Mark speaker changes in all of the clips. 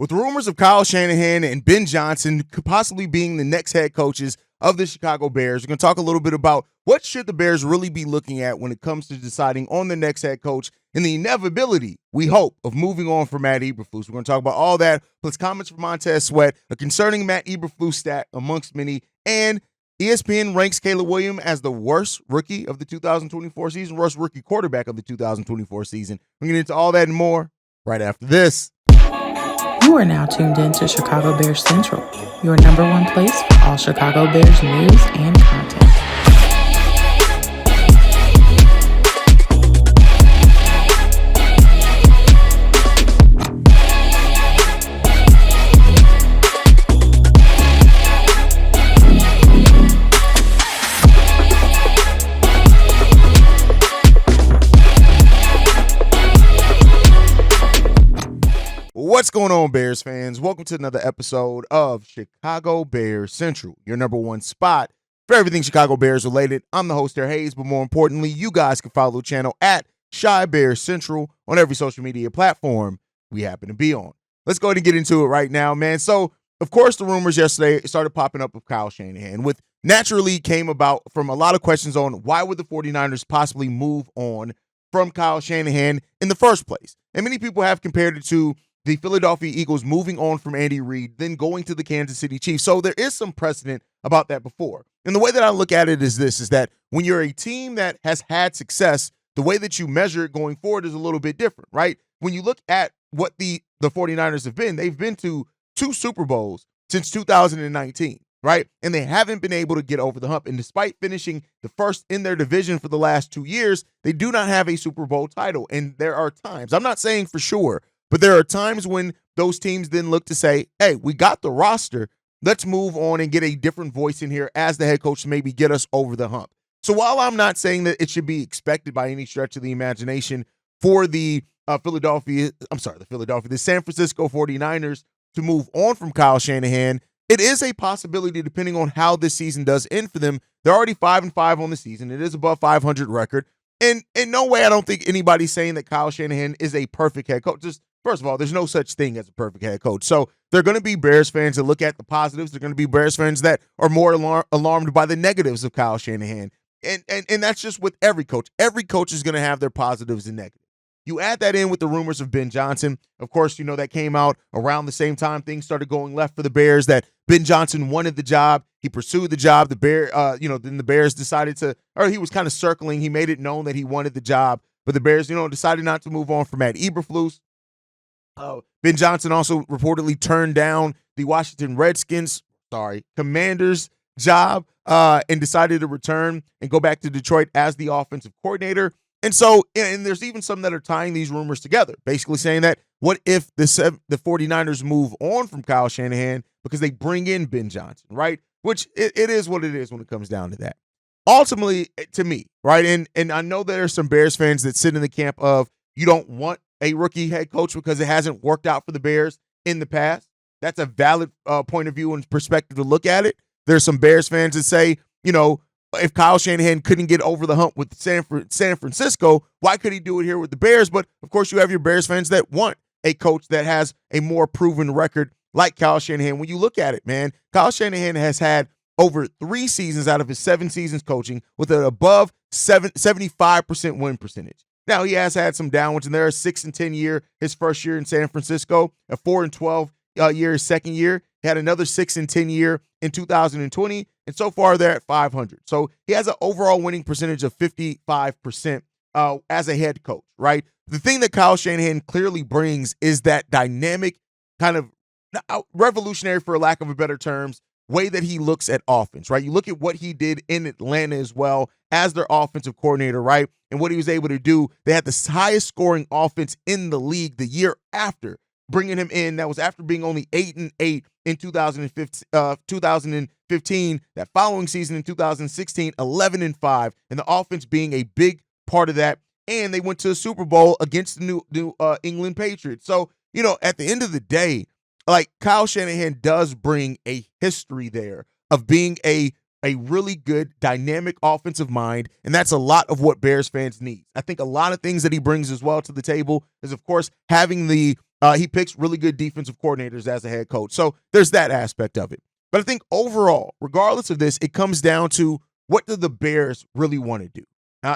Speaker 1: With rumors of Kyle Shanahan and Ben Johnson possibly being the next head coaches of the Chicago Bears, we're going to talk a little bit about what should the Bears really be looking at when it comes to deciding on the next head coach and the inevitability, we hope, of moving on from Matt Eberfluss. We're going to talk about all that, plus comments from Montez Sweat, a concerning Matt Eberfluss stat amongst many, and ESPN ranks Caleb Williams as the worst rookie of the 2024 season, worst rookie quarterback of the 2024 season. We're going to get into all that and more right after this.
Speaker 2: You are now tuned in to Chicago Bears Central, your number one place for all Chicago Bears news and content.
Speaker 1: What's going on, Bears fans? Welcome to another episode of Chicago Bears Central, your number one spot for everything Chicago Bears related. I'm the host there, Haize, but more importantly, you guys can follow the channel at Chi Bears Central on every social media platform we happen to be on. Let's go ahead and get into it right now, man. So, of course, the rumors yesterday started popping up of Kyle Shanahan, which naturally came about from a lot of questions on why would the 49ers possibly move on from Kyle Shanahan in the first place. And many people have compared it to the Philadelphia Eagles moving on from Andy Reid, then going to the Kansas City Chiefs. So there is some precedent about that before. And the way that I look at it is this, is that when you're a team that has had success, the way that you measure it going forward is a little bit different, right? When you look at what the 49ers have been, they've been to 2 Super Bowls since 2019, right? And they haven't been able to get over the hump. And despite finishing the first in their division for the last 2 years, they do not have a Super Bowl title. And there are times, I'm not saying for sure, but there are times when those teams then look to say, hey, we got the roster. Let's move on and get a different voice in here as the head coach to maybe get us over the hump. So while I'm not saying that it should be expected by any stretch of the imagination for the San Francisco 49ers to move on from Kyle Shanahan, it is a possibility depending on how this season does end for them. They're already 5-5 on the season. It is above 500 record. And in no way I don't think anybody's saying that Kyle Shanahan is a perfect head coach. Just first of all, there's no such thing as a perfect head coach. So there are going to be Bears fans that look at the positives. There are going to be Bears fans that are more alarmed by the negatives of Kyle Shanahan. And that's just with every coach. Every coach is going to have their positives and negatives. You add that in with the rumors of Ben Johnson. Of course, you know, that came out around the same time things started going left for the Bears, that Ben Johnson wanted the job. He pursued the job. Then the Bears decided to, or he was kind of circling. He made it known that he wanted the job, but the Bears, decided not to move on from Matt Eberflus. Ben Johnson also reportedly turned down the Commanders job and decided to return and go back to Detroit as the offensive coordinator. And so, and there's even some that are tying these rumors together, basically saying that what if the 49ers move on from Kyle Shanahan because they bring in Ben Johnson, right? Which it is what it is when it comes down to that. Ultimately, to me, right, and I know there are some Bears fans that sit in the camp of you don't want a rookie head coach because it hasn't worked out for the Bears in the past. That's a valid point of view and perspective to look at it. There's some Bears fans that say, if Kyle Shanahan couldn't get over the hump with San Francisco, why could he do it here with the Bears? But, of course, you have your Bears fans that want a coach that has a more proven record like Kyle Shanahan. When you look at it, man, Kyle Shanahan has had over 3 seasons out of his 7 seasons coaching with an above 75% win percentage. Now, he has had some downwards, and there are 6-10 year his first year in San Francisco, a 4-12 year his second year. He had another 6-10 year in 2020, and so far they're at 500. So he has an overall winning percentage of 55% as a head coach, right? The thing that Kyle Shanahan clearly brings is that dynamic, kind of revolutionary, for lack of a better terms, way that he looks at offense, right? You look at what he did in Atlanta as well as their offensive coordinator, right? And what he was able to do. They had the highest scoring offense in the league the year after bringing him in. That was after being only 8-8 in 2015. That following season in 2016, 11-5, and the offense being a big part of that. And they went to a Super Bowl against the New England Patriots. So, at the end of the day, like, Kyle Shanahan does bring a history there of being a really good, dynamic offensive mind, and that's a lot of what Bears fans need. I think a lot of things that he brings as well to the table is, of course, having the He picks really good defensive coordinators as a head coach. So there's that aspect of it. But I think overall, regardless of this, it comes down to what do the Bears really want to do?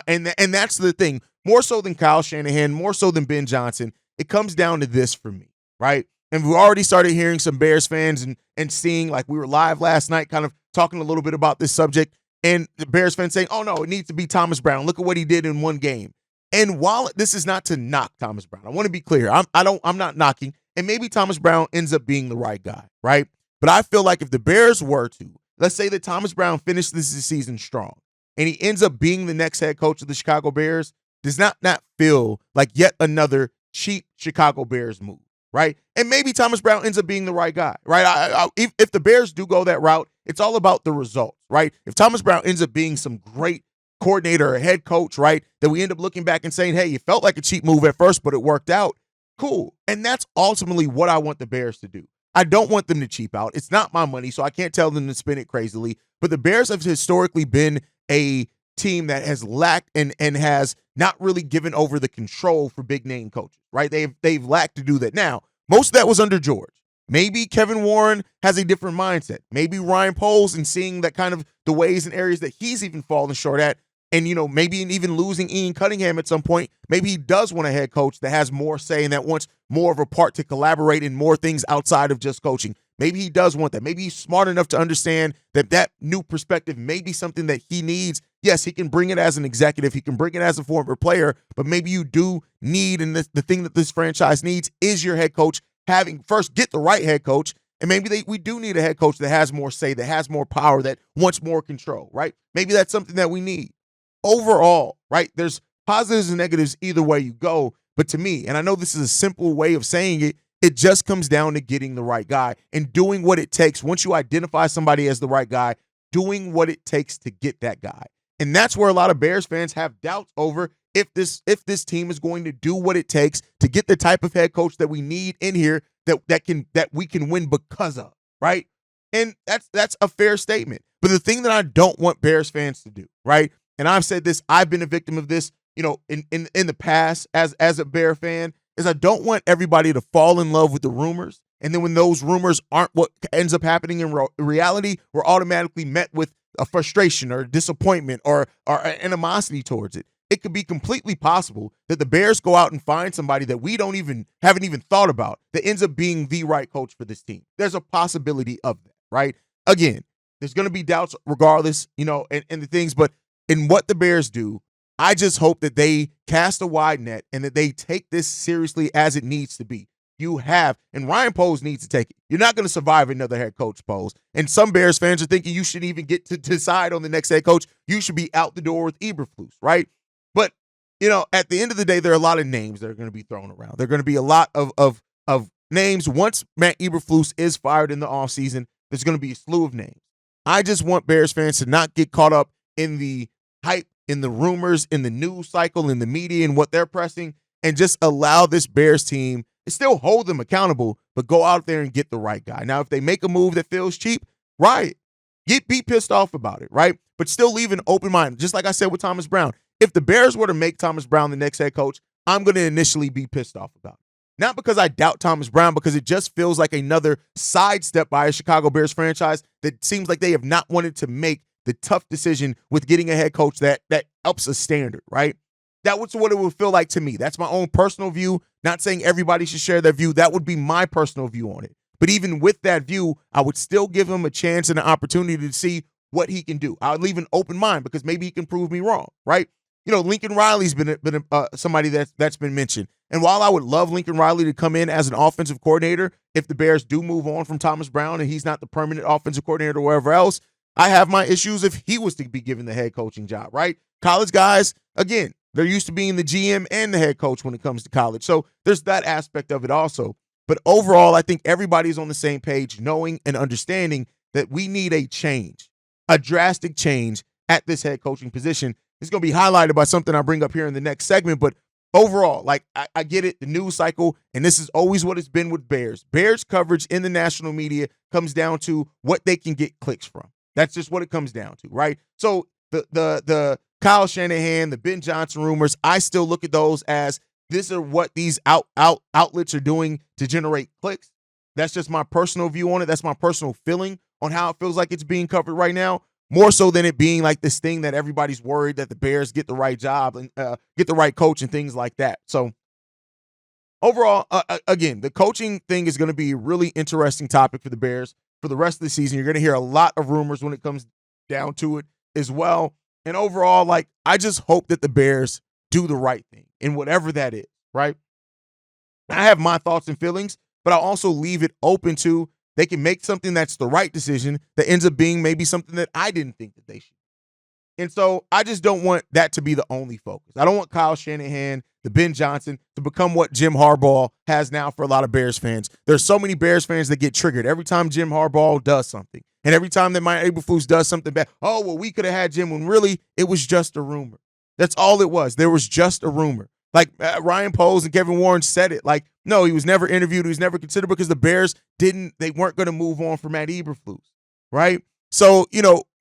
Speaker 1: And that's the thing. More so than Kyle Shanahan, more so than Ben Johnson, it comes down to this for me, right? And we already started hearing some Bears fans and seeing, like we were live last night kind of talking a little bit about this subject, and the Bears fans saying, oh, no, it needs to be Thomas Brown. Look at what he did in one game. And while this is not to knock Thomas Brown, I want to be clear. I'm not knocking, and maybe Thomas Brown ends up being the right guy, right? But I feel like if the Bears were to, let's say that Thomas Brown finished this season strong, and he ends up being the next head coach of the Chicago Bears, does not feel like yet another cheap Chicago Bears move, right? And maybe Thomas Brown ends up being the right guy, right? If the Bears do go that route, it's all about the results, right? If Thomas Brown ends up being some great coordinator or head coach, right, that we end up looking back and saying, hey, you felt like a cheap move at first, but it worked out, cool. And that's ultimately what I want the Bears to do. I don't want them to cheap out. It's not my money, so I can't tell them to spend it crazily. But the Bears have historically been a team that has lacked and has not really given over the control for big name coaches, right? They've lacked to do that. Now, most of that was under George. Maybe Kevin Warren has a different mindset. Maybe Ryan Poles, and seeing that kind of the ways and areas that he's even fallen short at, and maybe even losing Ian Cunningham at some point, maybe he does want a head coach that has more say and that wants more of a part to collaborate in more things outside of just coaching. Maybe he does want that. Maybe he's smart enough to understand that new perspective may be something that he needs. Yes, he can bring it as an executive. He can bring it as a former player, but maybe you do need, and the thing that this franchise needs is your head coach get the right head coach. And maybe we do need a head coach that has more say, that has more power, that wants more control, right? Maybe that's something that we need. Overall, right, there's positives and negatives either way you go. But to me, and I know this is a simple way of saying it, it just comes down to getting the right guy and doing what it takes. Once you identify somebody as the right guy, doing what it takes to get that guy. And that's where a lot of Bears fans have doubts over if this team is going to do what it takes to get the type of head coach that we need in here that we can win because of, right? And that's a fair statement. But the thing that I don't want Bears fans to do, right? And I've said this, I've been a victim of this, in the past as a Bear fan, is I don't want everybody to fall in love with the rumors. And then when those rumors aren't what ends up happening in reality, we're automatically met with a frustration or disappointment or animosity towards it. It could be completely possible that the Bears go out and find somebody that we haven't even thought about that ends up being the right coach for this team. There's a possibility of that, right? Again, there's going to be doubts regardless, and the things, but in what the Bears do, I just hope that they cast a wide net and that they take this seriously as it needs to be. And Ryan Poles needs to take it. You're not going to survive another head coach, Poles. And some Bears fans are thinking you shouldn't even get to decide on the next head coach. You should be out the door with Eberflus, right? But, at the end of the day, there are a lot of names that are going to be thrown around. There are going to be a lot of names. Once Matt Eberflus is fired in the offseason, there's going to be a slew of names. I just want Bears fans to not get caught up in the hype, in the rumors, in the news cycle, in the media, and what they're pressing, and just allow this Bears team to still hold them accountable, but go out there and get the right guy. Now, if they make a move that feels cheap, right, be pissed off about it, right? But still leave an open mind. Just like I said with Thomas Brown, if the Bears were to make Thomas Brown the next head coach, I'm going to initially be pissed off about it. Not because I doubt Thomas Brown, because it just feels like another sidestep by a Chicago Bears franchise that seems like they have not wanted to make the tough decision with getting a head coach that ups a standard, right? That was what it would feel like to me. That's my own personal view. Not saying everybody should share that view. That would be my personal view on it. But even with that view, I would still give him a chance and an opportunity to see what he can do. I would leave an open mind because maybe he can prove me wrong, right? Lincoln Riley's been somebody that's been mentioned. And while I would love Lincoln Riley to come in as an offensive coordinator, if the Bears do move on from Thomas Brown and he's not the permanent offensive coordinator or wherever else, I have my issues if he was to be given the head coaching job, right? College guys, again, they're used to being the GM and the head coach when it comes to college. So there's that aspect of it also. But overall, I think everybody's on the same page, knowing and understanding that we need a change, a drastic change at this head coaching position. It's going to be highlighted by something I bring up here in the next segment. But overall, I get it, the news cycle, and this is always what it's been with Bears. Bears coverage in the national media comes down to what they can get clicks from. That's just what it comes down to, right? So the Kyle Shanahan, the Ben Johnson rumors, I still look at those as this is what these outlets are doing to generate clicks. That's just my personal view on it. That's my personal feeling on how it feels like it's being covered right now. More so than it being like this thing that everybody's worried that the Bears get the right job and get the right coach and things like that. So overall, again, the coaching thing is going to be a really interesting topic for the Bears for the rest of the season. You're going to hear a lot of rumors when it comes down to it as well. And overall, like, I just hope that the Bears do the right thing in whatever that is, right? I have my thoughts and feelings, but I'll also leave it open to they can make something that's the right decision that ends up being maybe something that I didn't think that they should. And so I just don't want that to be the only focus. I don't want Kyle Shanahan, the Ben Johnson, to become what Jim Harbaugh has now for a lot of Bears fans. There's so many Bears fans that get triggered every time Jim Harbaugh does something. And every time that Matt Eberflus does something bad, oh, well, we could have had Jim, when really it was just a rumor. That's all it was. There was just a rumor. Like Ryan Poles and Kevin Warren said it. Like, no, he was never interviewed. He was never considered because the Bears they weren't going to move on from Matt Eberflus, right? So,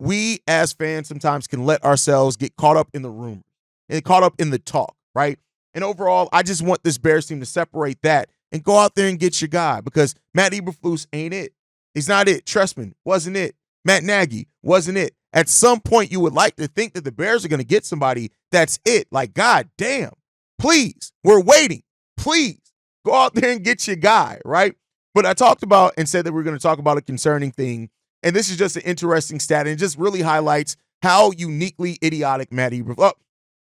Speaker 1: we as fans sometimes can let ourselves get caught up in the rumors and caught up in the talk, right? And overall, I just want this Bears team to separate that and go out there and get your guy, because Matt Eberflus ain't it. He's not it. Trestman wasn't it. Matt Nagy wasn't it. At some point, you would like to think that the Bears are going to get somebody that's it. Like, God damn, please, we're waiting. Please go out there and get your guy, right? But I talked about and said that we're going to talk about a concerning thing. And this is just an interesting stat, and it just really highlights how uniquely idiotic Matt Eberflus.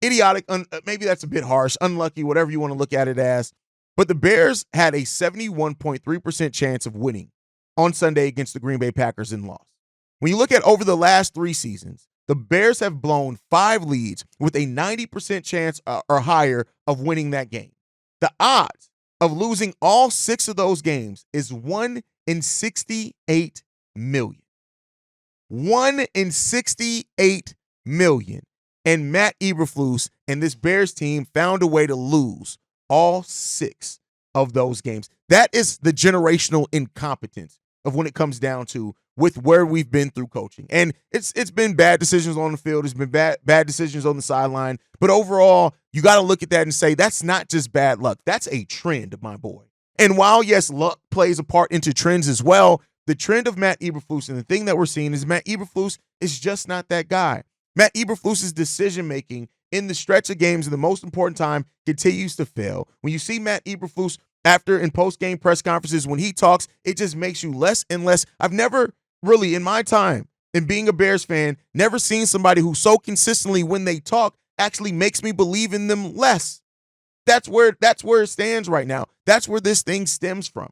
Speaker 1: Idiotic, maybe that's a bit harsh, unlucky, whatever you want to look at it as. But the Bears had a 71.3% chance of winning on Sunday against the Green Bay Packers and lost. When you look at over the last 3 seasons, the Bears have blown 5 leads with a 90% chance or higher of winning that game. The odds of losing all 6 of those games is 1 in 68 million. 1 in 68 million. And Matt Eberflus and this Bears team found a way to lose all 6 of those games. That is the generational incompetence of when it comes down to with where we've been through coaching. And it's been bad decisions on the field. It's been bad decisions on the sideline. But overall, you got to look at that and say, that's not just bad luck. That's a trend, my boy. And while, yes, luck plays a part into trends as well, the trend of Matt Eberflus and the thing that we're seeing is Matt Eberflus is just not that guy. Matt Eberflus's decision-making in the stretch of games in the most important time continues to fail. When you see Matt Eberflus after in post-game press conferences, when he talks, it just makes you less and less. I've never really, in my time in being a Bears fan, never seen somebody who so consistently when they talk actually makes me believe in them less. That's where it stands right now. That's where this thing stems from.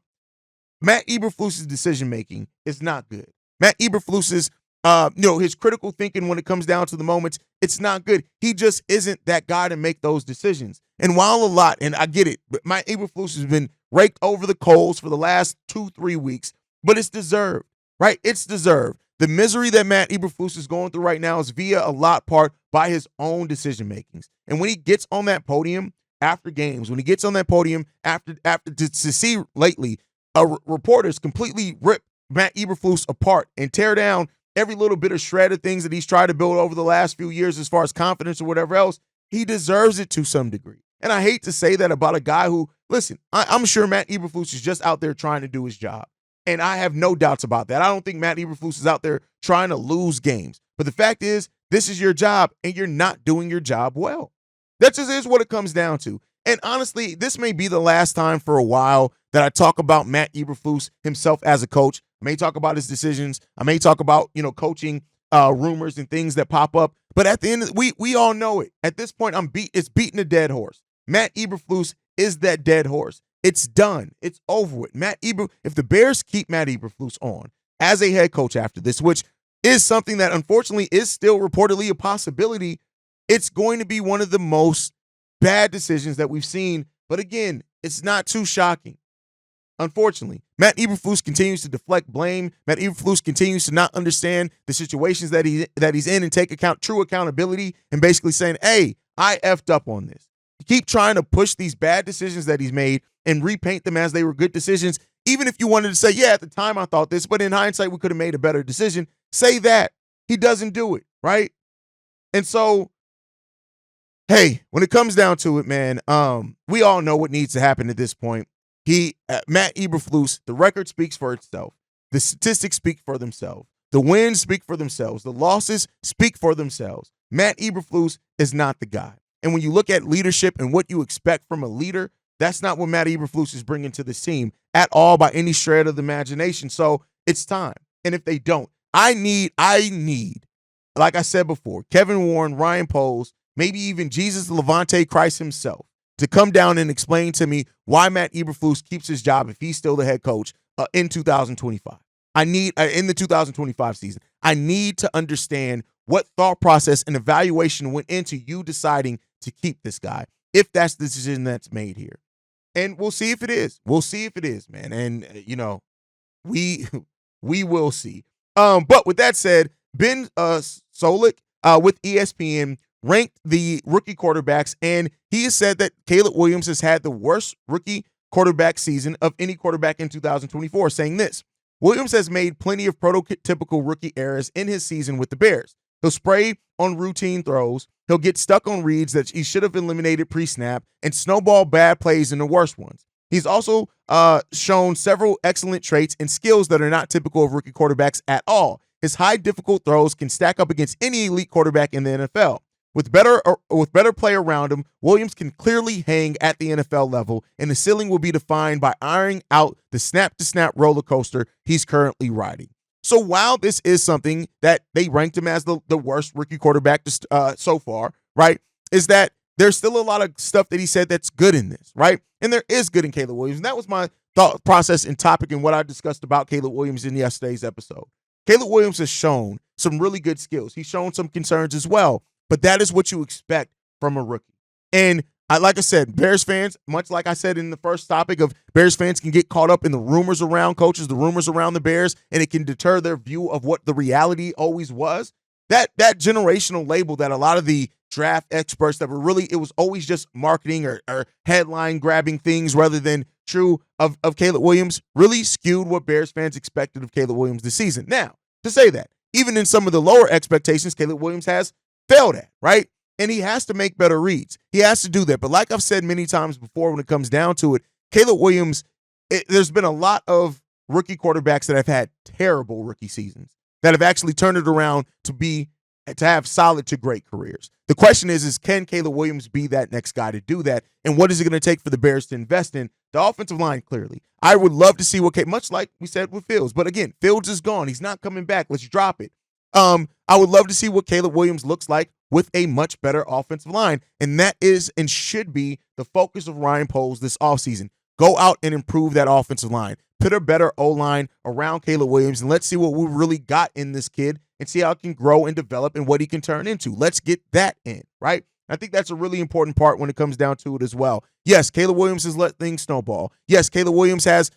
Speaker 1: Matt Eberflus's decision-making is not good. Matt Eberflus's his critical thinking when it comes down to the moments, it's not good. He just isn't that guy to make those decisions. And while a lot, and I get it, but Matt Eberflus has been raked over the coals for the last 2-3 weeks, but it's deserved, right? It's deserved. The misery that Matt Eberflus is going through right now is via a lot part by his own decision makings. And when he gets on that podium after games, when he gets on that podium after to see lately, reporters completely rip Matt Eberflus apart and tear down every little bit of shred of things that he's tried to build over the last few years as far as confidence or whatever else. He deserves it to some degree. And I hate to say that about a guy who, listen, I'm sure Matt Eberflus is just out there trying to do his job. And I have no doubts about that. I don't think Matt Eberflus is out there trying to lose games. But the fact is, this is your job, and you're not doing your job well. That just is what it comes down to. And honestly, this may be the last time for a while that I talk about Matt Eberflus himself as a coach. I may talk about his decisions. I may talk about, coaching rumors and things that pop up. But at the end, we all know it. At this point, it's beating a dead horse. Matt Eberflus is that dead horse. It's done. It's over with. If the Bears keep Matt Eberflus on as a head coach after this, which is something that unfortunately is still reportedly a possibility, it's going to be one of the most bad decisions that we've seen. But again, it's not too shocking. Unfortunately, Matt Eberflus continues to deflect blame. Matt Eberflus continues to not understand the situations that he's in and take true accountability and basically saying, hey, I effed up on this. You keep trying to push these bad decisions that he's made and repaint them as they were good decisions. Even if you wanted to say, yeah, at the time I thought this, but in hindsight, we could have made a better decision. Say that. He doesn't do it, right? And so Hey, when it comes down to it, man, we all know what needs to happen at this point. Matt Eberflus, the record speaks for itself. The statistics speak for themselves. The wins speak for themselves. The losses speak for themselves. Matt Eberflus is not the guy. And when you look at leadership and what you expect from a leader, that's not what Matt Eberflus is bringing to this team at all by any shred of the imagination. So it's time. And if they don't, I need, like I said before, Kevin Warren, Ryan Poles, maybe even Jesus Levante Christ himself to come down and explain to me why Matt Eberflus keeps his job if he's still the head coach in 2025. I need in the 2025 season. I need to understand what thought process and evaluation went into you deciding to keep this guy, if that's the decision that's made here. And we'll see if it is. We'll see if it is, man. And we we will see. But with that said, Ben Solik with ESPN ranked the rookie quarterbacks, and he has said that Caleb Williams has had the worst rookie quarterback season of any quarterback in 2024, saying this: Williams has made plenty of prototypical rookie errors in his season with the Bears. He'll spray on routine throws. He'll get stuck on reads that he should have eliminated pre-snap and snowball bad plays in the worst ones. He's also shown several excellent traits and skills that are not typical of rookie quarterbacks at all. His high difficult throws can stack up against any elite quarterback in the NFL. With better play around him, Williams can clearly hang at the NFL level, and the ceiling will be defined by ironing out the snap-to-snap roller coaster he's currently riding. So while this is something that they ranked him as the worst rookie quarterback so far, right, is that there's still a lot of stuff that he said that's good in this, right? And there is good in Caleb Williams. And that was my thought process and topic and what I discussed about Caleb Williams in yesterday's episode. Caleb Williams has shown some really good skills. He's shown some concerns as well. But that is what you expect from a rookie. And like I said, Bears fans, much like I said in the first topic of Bears fans can get caught up in the rumors around coaches, the rumors around the Bears, and it can deter their view of what the reality always was. That generational label that a lot of the draft experts that were really, it was always just marketing or headline grabbing things rather than true of Caleb Williams, really skewed what Bears fans expected of Caleb Williams this season. Now, to say that, even in some of the lower expectations, Caleb Williams has failed at, right? And he has to make better reads. He has to do that. But like I've said many times before, when it comes down to it, Caleb Williams, there's been a lot of rookie quarterbacks that have had terrible rookie seasons that have actually turned it around to have solid to great careers. The question is can Caleb Williams be that next guy to do that? And what is it going to take for the Bears to invest in? The offensive line, clearly. I would love to see much like we said with Fields. But again, Fields is gone. He's not coming back. Let's drop it. I would love to see what Caleb Williams looks like with a much better offensive line. And that is and should be the focus of Ryan Poles this offseason. Go out and improve that offensive line. Put a better O-line around Caleb Williams, and let's see what we really got in this kid and see how it can grow and develop and what he can turn into. Let's get that in, right? I think that's a really important part when it comes down to it as well. Yes, Caleb Williams has let things snowball. Yes, Caleb Williams has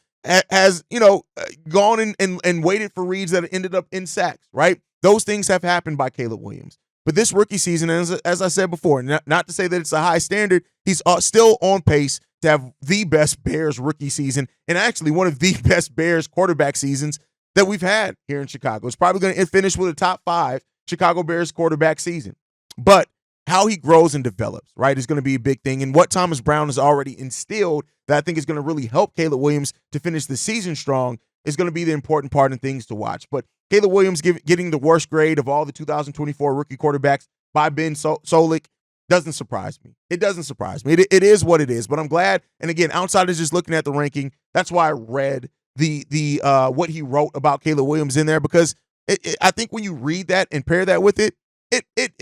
Speaker 1: gone and waited for reads that ended up in sacks, right? Those things have happened by Caleb Williams. But this rookie season, as I said before, not to say that it's a high standard, he's still on pace to have the best Bears rookie season and actually one of the best Bears quarterback seasons that we've had here in Chicago. It's probably going to finish with a top 5 Chicago Bears quarterback season. But how he grows and develops, right, is going to be a big thing. And what Thomas Brown has already instilled that I think is going to really help Caleb Williams to finish the season strong is going to be the important part and things to watch. But Caleb Williams getting the worst grade of all the 2024 rookie quarterbacks by Ben Solik doesn't surprise me. It doesn't surprise me. It is what it is. But I'm glad. And again, outside of just looking at the ranking, that's why I read the what he wrote about Caleb Williams in there, because I think when you read that and pair that with it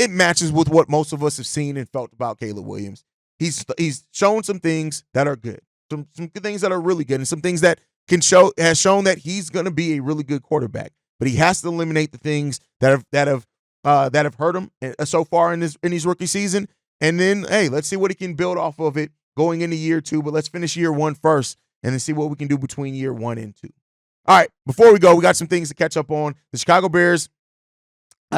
Speaker 1: matches with what most of us have seen and felt about Caleb Williams. He's shown some things that are good, some good things that are really good, and some things that has shown that he's going to be a really good quarterback. But he has to eliminate the things that have hurt him so far in his rookie season. And then, hey, let's see what he can build off of it going into year 2. But let's finish year 1 first, and then see what we can do between year 1 and 2. All right, before we go, we got some things to catch up on. The Chicago Bears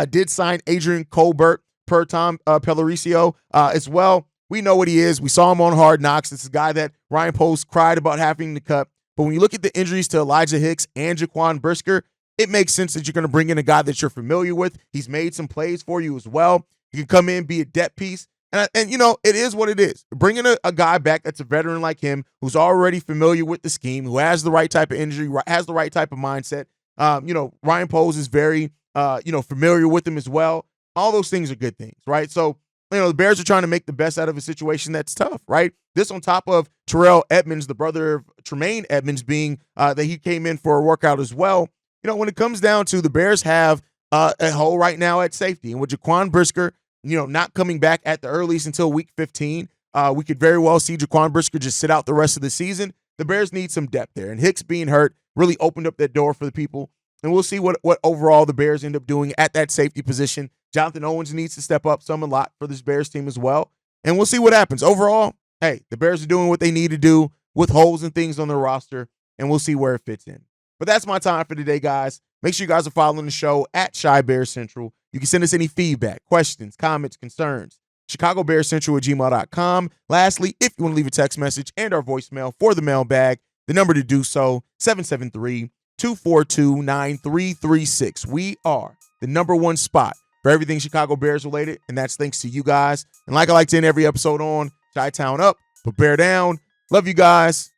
Speaker 1: did sign Adrian Colbert per Tom Pellericcio as well. We know what he is. We saw him on Hard Knocks. It's a guy that Ryan Poles cried about having to cut. But when you look at the injuries to Elijah Hicks and Jaquan Brisker, it makes sense that you're going to bring in a guy that you're familiar with. He's made some plays for you as well. He can come in, be a depth piece. And you know, it is what it is. Bringing a guy back that's a veteran like him, who's already familiar with the scheme, who has the right type of injury, has the right type of mindset. You know, Ryan Poles is very, familiar with him as well. All those things are good things, right? So, you know, the Bears are trying to make the best out of a situation that's tough, right? This on top of Terrell Edmonds, the brother of Tremaine Edmonds, being that he came in for a workout as well. You know, when it comes down to the Bears have a hole right now at safety, and with Jaquan Brisker, you know, not coming back at the earliest until week 15, we could very well see Jaquan Brisker just sit out the rest of the season. The Bears need some depth there, and Hicks being hurt really opened up that door for the people. And we'll see what overall the Bears end up doing at that safety position. Jonathan Owens needs to step up a lot for this Bears team as well. And we'll see what happens. Overall, hey, the Bears are doing what they need to do with holes and things on their roster, and we'll see where it fits in. But that's my time for today, guys. Make sure you guys are following the show at Shy Bears Central. You can send us any feedback, questions, comments, concerns. ChicagoBearsCentral@gmail.com. Lastly, if you want to leave a text message and our voicemail for the mailbag, the number to do so, 773-242-9336. We are the number one spot for everything Chicago Bears related, and that's thanks to you guys. And like I like to end every episode on, Chi-Town up, but Bear down. Love you guys.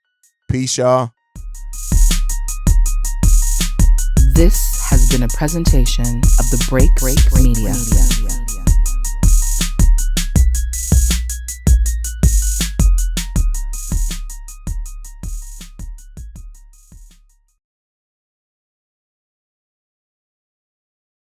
Speaker 1: Peace, y'all.
Speaker 2: This has been a presentation of the Break Media.